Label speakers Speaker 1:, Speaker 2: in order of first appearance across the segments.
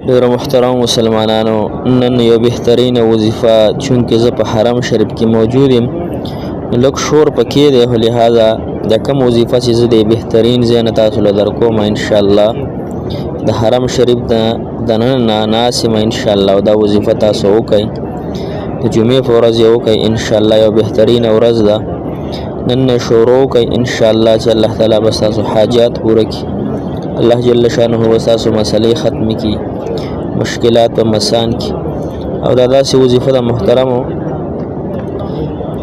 Speaker 1: ډیرو محترم مسلمانانو، نن یو بهترینه وظیفه چونکې زه په حرم شریف کې موجود یم، لږ شور پکې دی، خو لهذا د کوم وظیفه چې زه د بهترین ځای نه تاسو له درکوم انشاءالله د حرم شریف د ننه ناست یم انشاءالله، او دا وظیفه تاسو وکئ، د جمعې په ورځ یې وکئ انشاءالله. یو بهترینه ورځ ده، نن نه شروع وکئ انشاءالله چې الله تعالی به ستاسو حاجات پوره کړي، الله جل شانه به ستاسو مسلې ختمې کړي، مشکلات په مسان کې. او دا داسې وظیفه د محترمو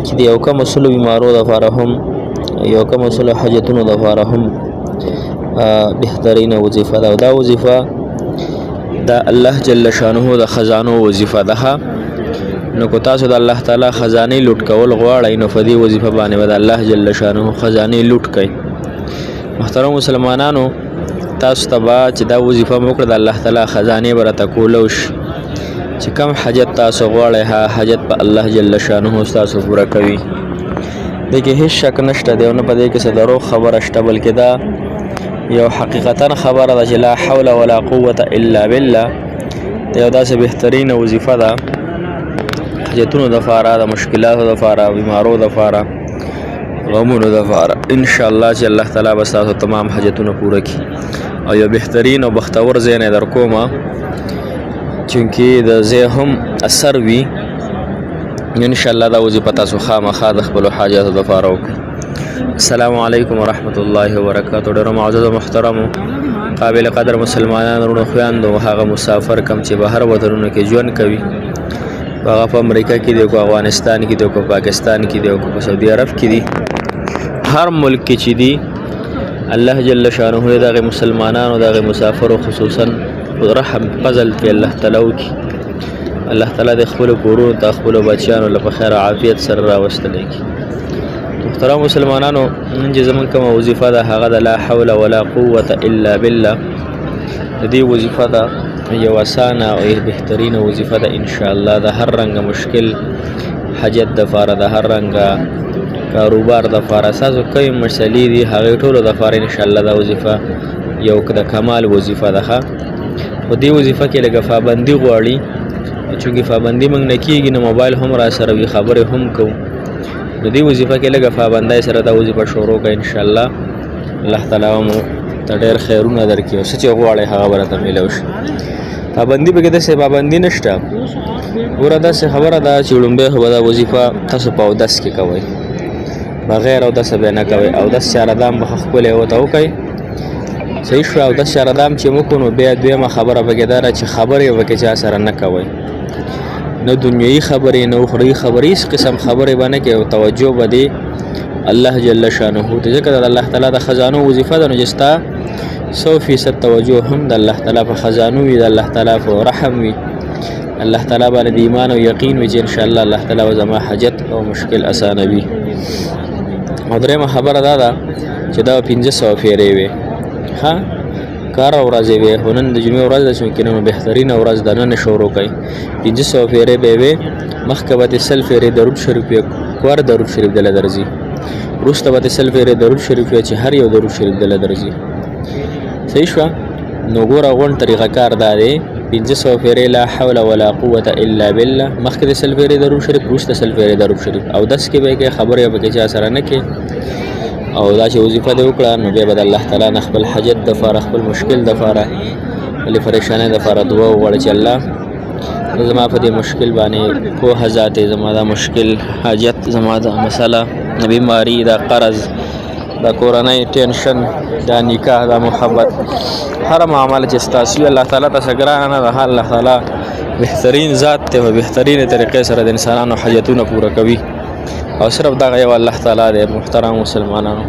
Speaker 1: چې د یو کم اصولو بیمارو دپاره هم یو کم اصولو حاجتونو دپاره هم بهترینه وظیفه ده. او دا وظیفه د الله جل شانه د خزانو وظیفه ده. نو که تاسو د الله تعالی خزانې لوټ کول غواړئ، نو په دې وظیفه باندې به د الله جل شانه خزانې لوټ کړئ. محترم مسلمانانو، تاسو ته به چې دا وظیفه مو وکړه د الله تعالی خزانې به راته کولی شي، چې کم حاجت تاسو غواړئ ها حاجت په الله جل شانه ستاسو پوره کوي. دې کې هیڅ شک نشته دی، او نه په دې کې څه دروغ خبره شته، بلکې دا یو حقیقتا خبره ده چې لا حول ولا قوة الا بالله. دا یو داسې بهترینه وظیفه ده حاجتونو دپاره، د مشکلاتو دپاره، بیمارو دپاره، غمونو دپاره انشاءالله چې الله تعالی به ستاسو تمام حاجتونه پوره کړي. او یو بهترین او بختور ځای نه در کومه، چونکې د ځای هم اثر وي انشاءالله دا وظیفه تاسو خامخا د خپلو حاجاتو دپاره وکړئ. السلام علیکم ورحمت الله وبرکاتو. ډېرو معززو محترمو قابل قدر مسلمانانو، وروڼو خویندو، هغه مسافر کم چې بهر وطنونو کې ژوند کوي، هغه په امریکا کې دی، کو افغانستان کې دی، کو پاکستان کې دی، کو په سعودي عرب کې دی، هر ملک کې چې دی، الله جل شانه دغه مسلمانانو دغه مسافرو خصوصا رحم فضل کې الله تعالی وکړي. الله تعالی د خپلو کورونو ته خپلو بچیانو له په خیر عافیت سره راوستلی کړي. محترم مسلمانانو، نن چې زموږ کومه وظیفه ده هغه د لا حول ولا قوة الا بالله. د دې وظیفه ده یو اسانه او بهترینه وظیفه ده انشاءالله، د هر رنګه مشکل حاجت دپاره، د هر رنګه کاروبار دپاره، ستاسو کومې مسلې دي هغې ټولو دپاره انشاءالله دا وظیفه یو د کمال وظیفه ده. خو دې وظیفه کې لږه پابندي غواړي، چونکې پابندي موږ نه کېږي، نو موبایل هم را سره وي، خبرې هم کوو، نو دې وظیفه کې لږه پابندۍ سره دا وظیفه شروع کړه انشاءالله. الله تعالی مو ته ډېر خیرونه درکړي، او څه چې غواړئ هغه به راته میلاو شي. پابندي پکې داسې پابندي نشته. ګوره داسې خبره ده چې لومبی خو به دا وظیفه تاسو په اودس کې کوئ، بغیر اودسه بیا نه کوئ. اودس چاردام به ښکلی ورته وکئ، صحیح شوه. اودس چاردام چې موږ نو بیا دویمه خبره پکې دا ده چې خبرې پکې چا سره نه کوئ، نه دنیایي خبرې، نه اخروي خبرې، هېڅ قسم خبرې به نه کوئ، او توجه به دې الله جل شانه ته، ځکه د الله تعالی د خزانو وظیفه ده، نو چې ستا 100% توجه هم د الله تعالی په خزانو وي، د الله تعالی په رحم وي، الله تعالی باندې د ایمان او یقین وي چې انشاءالله الله تعالی به زما حاجت او مشکل اسانوي. او درېیمه خبره دا ده چې دا 500 فیرې وي، ها کار ورځې وي، خو نن د جمعې ورځ ده، چونکې نن بهترینه ورځ ده، نن شروع کړئ. 500 فیرې به وي، مخکې به دې 100 فیرې درود شریف وي، کور درود شریف دله درځي، وروسته به دې 100 فیرې درود شریف وي چې هر یو درود شریف دله درځي. صحیح شوه. نو ګوره غونډ طریقه کار دا دی، 500 فیرې لا حول ولا قوة الا بالله، مخکې د 100 فیرې درود شریف، وروسته 100 فیرې درود شریف. او دس کې به یې کوئ، خبرې به کې چا سره نه کوي. او دا چې وظیفه دې وکړه، نو بیا به د الله تعالی نه خپل حاجت دپاره، خپل مشکل دپاره، خپلې پریشانۍ دپاره دعا وغواړه چې الله زما په دې مشکل باندې پوهه ذاتې، زما دا مشکل حاجت، زما دا مسله، دا بیماري، دا قرض، دا کورنۍ ټینشن، دا نکاح، دا محبت، هر معامله چې ستاسو وي الله تعالی ته څه ګرانه نه ده. الله تعالی بهترین ذات دی، په بهترینې طریقې سره د انسانانو حاجتونه پوره کوي، او صرف دغه یو الله تعالی دی. محترم مسلمانانو،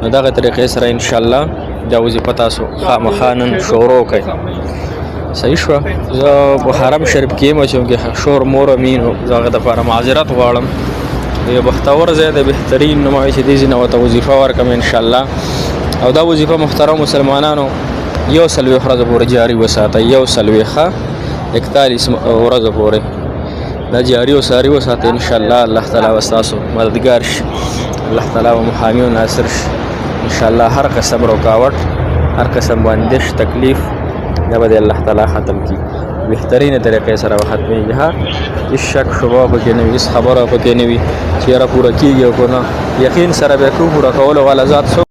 Speaker 1: نو دغه طریقې سره انشاءالله دا وظیفه تاسو خامخا نن شروع کړئ. صحیح شوه. زه په حرم شریف کې یم، چونکې شور مور مي، نو زه هغه دپاره معذرت غواړم. یو بختور ځای دی، بهترین نوموي چې دې ځای نه ورته وظیفه ورکړم انشاءالله. او دا وظیفه محترم مسلمانانو 140 ورځو پورې جاري وساتئ، 141 ورځو پورې دا جاري او ساري وساتئ انشاءالله. الله تعالی به ستاسو مددګار شي، الله تعالی به محامي او ناصر شي انشاءالله. هر قسم رکاوټ، هر قسم بندش، تکلیف د دا به الله تعالی ختم کی بهترینه طریقې سره ختمېږي ها هېڅ شک شبهه پکې نه وي هېڅ خبره پکې نه وي چې یاره پوره کېږي او که نه یقین سره به کوو پوره کولو والا ذات څوک